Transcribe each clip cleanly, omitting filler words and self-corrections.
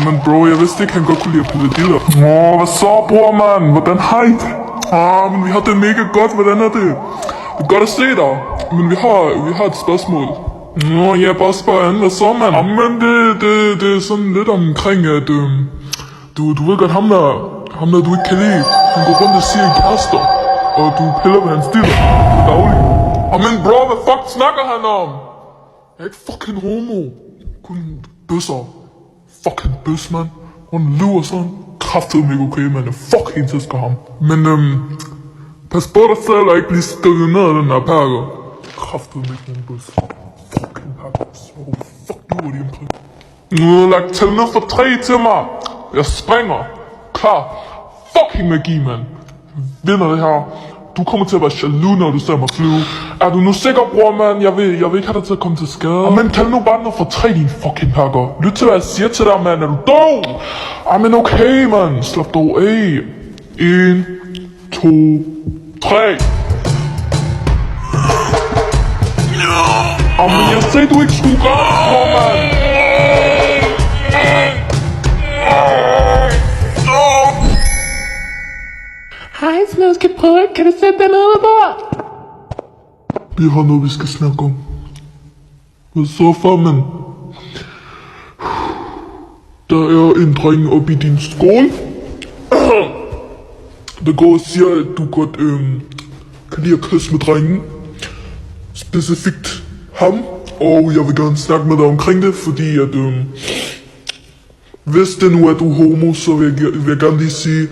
Men bro, jeg vidste ikke, han godt kunne lide at pille diller. Hvad så, bror, mand? Hvordan har I det? Men vi har det mega godt. Hvordan er det? Det er godt at se dig. Men vi har et spørgsmål. Ja, bare spørg an. Hvad så, mand? Men det er sådan lidt omkring, at du ved godt, ham der du ikke kan lide. Han går rundt og siger kærester. Og du piller ved hans diller. Det er dagligt. Men bro, hvad fuck snakker han om? Jeg er ikke fucking homo. Kun bøsser. Fucking bøs, mand. Hun lyver sådan. Kraftedeme ikke okay, man. Fuck hende, elsker ham. Men pas på dig selv og ikke blive stykket ned af den der perker. Kraftedeme ikke nogen bøs. Fucking perker. Så fuck lyver de omkring. Lad tælle ned for 3 til mig. Jeg springer. Klar. Fucking magi, mand. Vinder det her. Du kommer til at være jaloux, når du ser mig flyve. Er du nu sikker, bror, mand? Jeg vil ikke have dig til at komme til skade. Men tæl nu bare ned for 3, din fucking pakker. Lyt til, hvad jeg siger til dig, mand. Er du dog? Men okay, mand. Slap dog af. 1, 2, 3. Men jeg sagde, du ikke skulle gøre det, bror, mand. Hej, snøskildpadde. Kan du sætte dig ned der? Vi har noget, vi skal snakke om. Hvad så, farmand? Der er en dreng oppe i din skole, der går og siger, at du godt kan lide at kysse med drengen. Specifikt ham. Og jeg vil gerne snakke med dig omkring det, fordi at hvis det nu er du homo, så vil jeg gerne lige sige,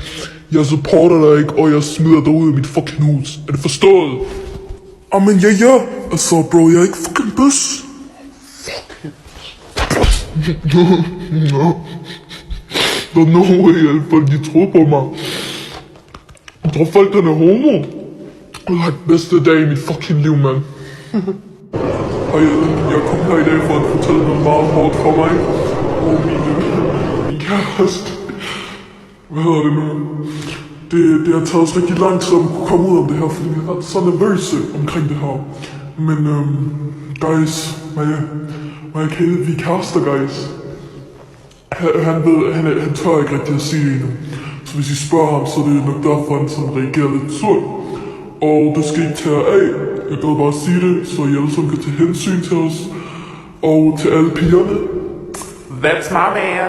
jeg supporter dig ikke, og jeg smider dig ud af mit fucking hus. Er det forstået? Men ja. Altså, bro, jeg er ikke fucking bøs. Der er no way, i hvert fald, de tror på mig. Jeg tror folk, der er homo. Jeg har den bedste dag i mit fucking liv, mand. Og jeg kom her i dag for at fortælle noget meget hårdt for mig. Og min kæreste. Hvad hedder det nu? Det har taget os rigtig lang tid at kunne komme ud om det her, fordi vi har været så nervøse omkring det her. Men guys, Maja Kæde, vi er kærester, guys. Han tør ikke rigtig at sige det endnu. Så hvis I spørger ham, så er det nok derfor, han sådan reagerer lidt surt. Og det skal ikke tage af. Jeg gad bare sige det, så I alle sammen kan tage hensyn til os. Og til alle pigerne. That's my man.